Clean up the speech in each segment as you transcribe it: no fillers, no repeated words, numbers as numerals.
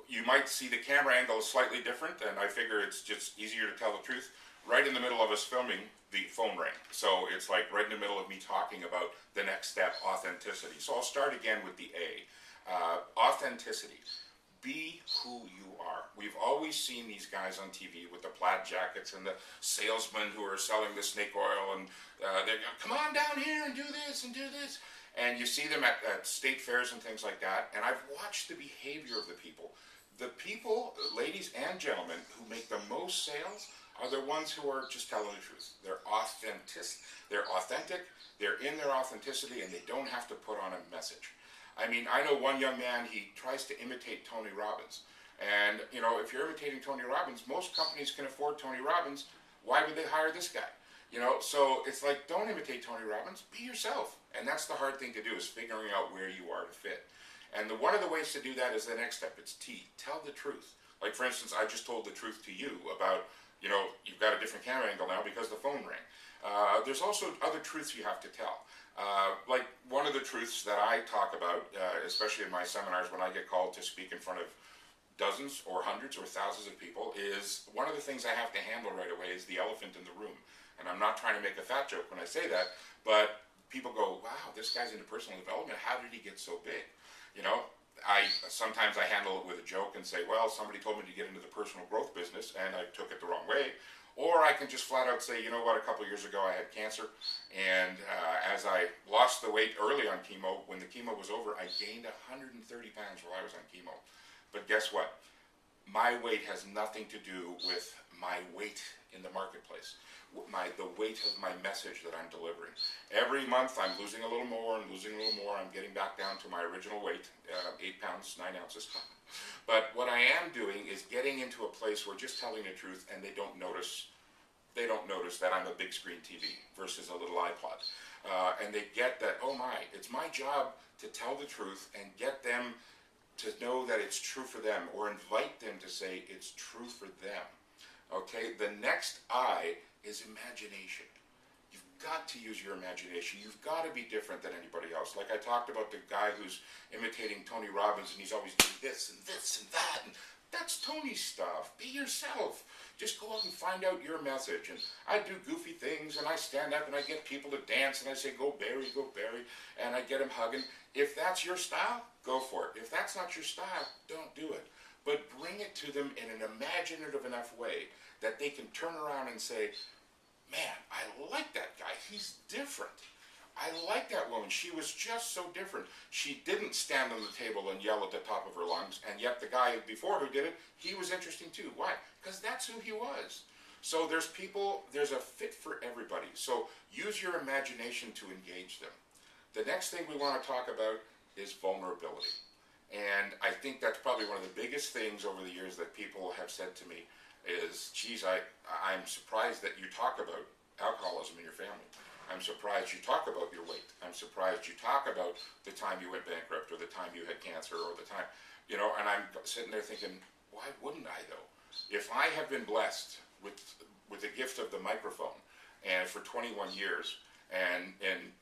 you might see the camera angle is slightly different, and I figure it's just easier to tell the truth. Right in the middle of us filming, the phone rang. So it's like right in the middle of me talking about the next step, authenticity. So I'll start again with the A. Authenticity. Be who you are. We've always seen these guys on TV with the plaid jackets and the salesmen who are selling the snake oil, and they're going, come on down here and do this and do this. And you see them at state fairs and things like that, and I've watched the behavior of the people. The people, ladies and gentlemen, who make the most sales are the ones who are just telling the truth. They're authentic, they're in their authenticity, and they don't have to put on a message. I mean, I know one young man, he tries to imitate Tony Robbins. And, you know, if you're imitating Tony Robbins, most companies can afford Tony Robbins. Why would they hire this guy? You know, so it's like, don't imitate Tony Robbins, be yourself. And that's the hard thing to do, is figuring out where you are to fit. And one of the ways to do that is the next step. It's T, tell the truth. Like, for instance, I just told the truth to you about, you know, you've got a different camera angle now because the phone rang. There's also other truths you have to tell. Like one of the truths that I talk about, especially in my seminars when I get called to speak in front of dozens or hundreds or thousands of people, is one of the things I have to handle right away is the elephant in the room. And I'm not trying to make a fat joke when I say that, but people go, wow, this guy's into personal development. How did he get so big? You know, sometimes I handle it with a joke and say, well, somebody told me to get into the personal growth business and I took it the wrong way. Or I can just flat out say, you know what, a couple of years ago I had cancer, and as I lost the weight early on chemo, when the chemo was over, I gained 130 pounds while I was on chemo. But guess what? My weight has nothing to do with my weight in the marketplace. The weight of my message that I'm delivering. Every month I'm losing a little more and losing a little more. I'm getting back down to my original weight, 8 pounds, 9 ounces. But what I am doing is getting into a place where just telling the truth, and they don't notice that I'm a big screen TV versus a little iPod. And they get that, oh my, it's my job to tell the truth and get them to know that it's true for them, or invite them to say it's true for them. Okay, the next I is imagination. You've got to use your imagination. You've got to be different than anybody else. Like I talked about the guy who's imitating Tony Robbins, and he's always doing this and this and that, and that's Tony's stuff. Be yourself. Just go out and find out your message. And I do goofy things, and I stand up and I get people to dance, and I say, go Barry, and I get them hugging. If that's your style, go for it. If that's not your style, don't do it. But bring it to them in an imaginative enough way that they can turn around and say, man, I like that guy. He's different. I like that woman. She was just so different. She didn't stand on the table and yell at the top of her lungs, and yet the guy before who did it, he was interesting too. Why? Because that's who he was. So there's a fit for everybody. So use your imagination to engage them. The next thing we want to talk about is vulnerability. And I think that's probably one of the biggest things over the years that people have said to me is, geez, I'm surprised that you talk about alcoholism in your family. I'm surprised you talk about your weight. I'm surprised you talk about the time you went bankrupt, or the time you had cancer, or the time, you know, and I'm sitting there thinking, why wouldn't I though? If I have been blessed with the gift of the microphone and for 21 years, and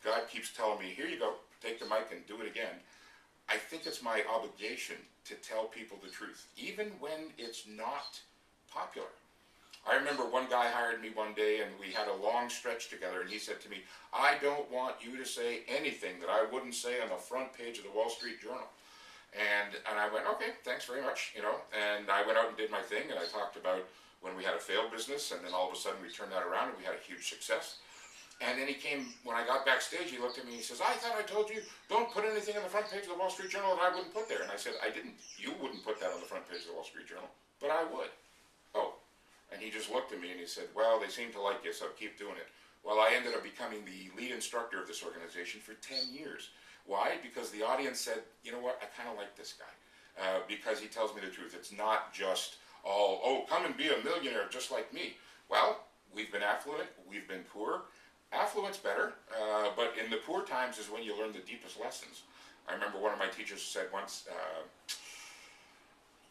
God keeps telling me, here you go, take the mic and do it again, I think it's my obligation to tell people the truth, even when it's not popular. I remember one guy hired me one day, and we had a long stretch together, and he said to me, I don't want you to say anything that I wouldn't say on the front page of the Wall Street Journal. And I went, okay, thanks very much, you know, and I went out and did my thing, and I talked about when we had a failed business, and then all of a sudden we turned that around and we had a huge success. And then he came, when I got backstage, he looked at me and he says, I thought I told you, don't put anything on the front page of the Wall Street Journal that I wouldn't put there. And I said, I didn't. You wouldn't put that on the front page of the Wall Street Journal, but I would. Oh. And he just looked at me and he said, well, they seem to like you, so keep doing it. Well, I ended up becoming the lead instructor of this organization for 10 years. Why? Because the audience said, you know what, I kind of like this guy. Because he tells me the truth. It's not just all, oh, come and be a millionaire just like me. Well, we've been affluent, we've been poor. Affluent's better, but in the poor times is when you learn the deepest lessons. I remember one of my teachers said once,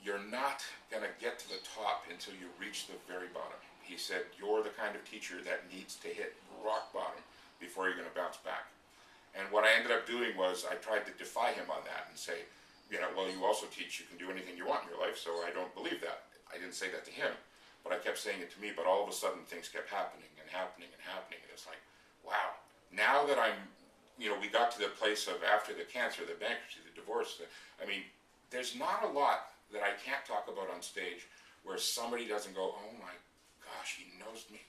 you're not going to get to the top until you reach the very bottom. He said, you're the kind of teacher that needs to hit rock bottom before you're going to bounce back. And what I ended up doing was I tried to defy him on that and say, well, you also teach you can do anything you want in your life, so I don't believe that. I didn't say that to him, but I kept saying it to me, but all of a sudden things kept happening and happening and happening, and it's like, wow, now that I'm, we got to the place of after the cancer, the bankruptcy, the divorce, there's not a lot that I can't talk about on stage where somebody doesn't go, oh my gosh, he knows me,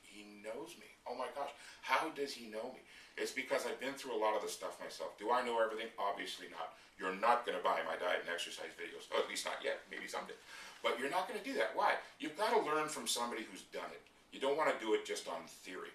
oh my gosh, how does he know me? It's because I've been through a lot of the stuff myself. Do I know everything? Obviously not. You're not going to buy my diet and exercise videos, at least not yet, maybe someday. But you're not going to do that. Why? You've got to learn from somebody who's done it. You don't want to do it just on theory.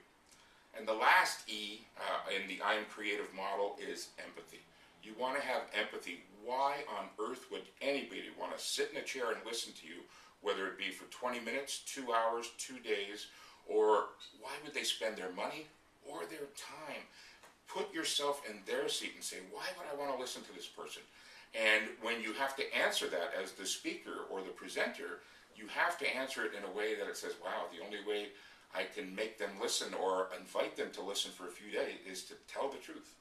And the last E in the I am creative model is empathy. You want to have empathy. Why on earth would anybody want to sit in a chair and listen to you, whether it be for 20 minutes, 2 hours, 2 days, or why would they spend their money or their time? Put yourself in their seat and say, why would I want to listen to this person? And when you have to answer that as the speaker or the presenter, you have to answer it in a way that it says, wow, the only way I can make them listen or invite them to listen for a few days is to tell the truth.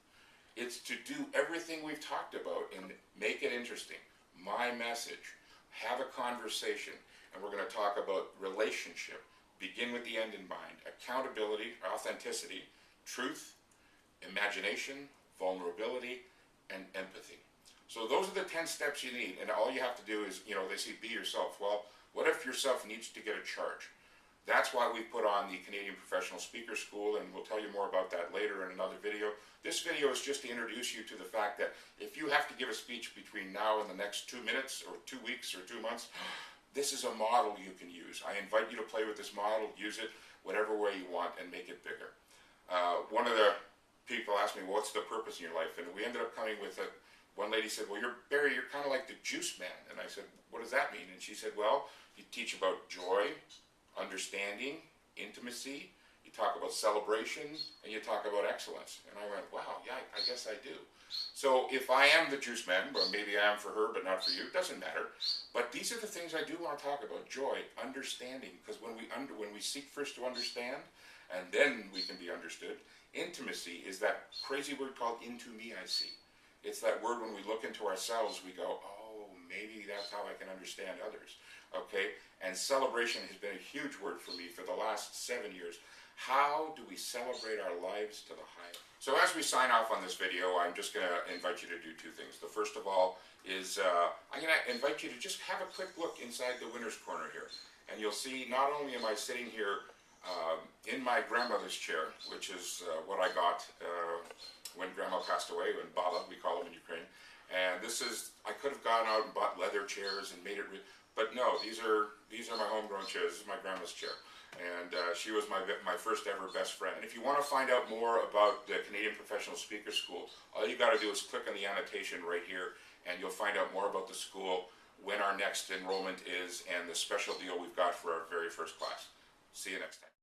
It's to do everything we've talked about and make it interesting. My message, have a conversation, and we're going to talk about relationship. Begin with the end in mind. Accountability, authenticity, truth, imagination, vulnerability, and empathy. So those are the 10 steps you need, and all you have to do is, they say be yourself. Well, what if yourself needs to get a charge? That's why we put on the Canadian Professional Speaker School, and we'll tell you more about that later in another video. This video is just to introduce you to the fact that if you have to give a speech between now and the next 2 minutes, or 2 weeks, or 2 months, this is a model you can use. I invite you to play with this model, use it whatever way you want, and make it bigger. One of the people asked me, well, what's the purpose in your life? And we ended up coming with it. One lady said, well, Barry, you're kind of like the juice man. And I said, what does that mean? And she said, well, you teach about joy, understanding, intimacy, you talk about celebration, and you talk about excellence. And I went, wow, yeah, I guess I do. So if I am the juice man, well, maybe I am for her, but not for you, it doesn't matter. But these are the things I do want to talk about: joy, understanding, because when we seek first to understand, and then we can be understood. Intimacy is that crazy word called into me I see. It's that word when we look into ourselves, we go, oh, maybe that's how I can understand others. Okay? And celebration has been a huge word for me for the last 7 years. How do we celebrate our lives to the highest? So as we sign off on this video, I'm just going to invite you to do 2 things. The first of all is I'm going to invite you to just have a quick look inside the winner's corner here. And you'll see not only am I sitting here in my grandmother's chair, which is what I got when Grandma passed away, when Bala, we call him in Ukraine. And this is, I could have gone out and bought leather chairs and made it, but no, these are my homegrown chairs. This is my grandma's chair. And she was my first ever best friend. And if you want to find out more about the Canadian Professional Speaker School, all you got to do is click on the annotation right here, and you'll find out more about the school, when our next enrollment is, and the special deal we've got for our very first class. See you next time.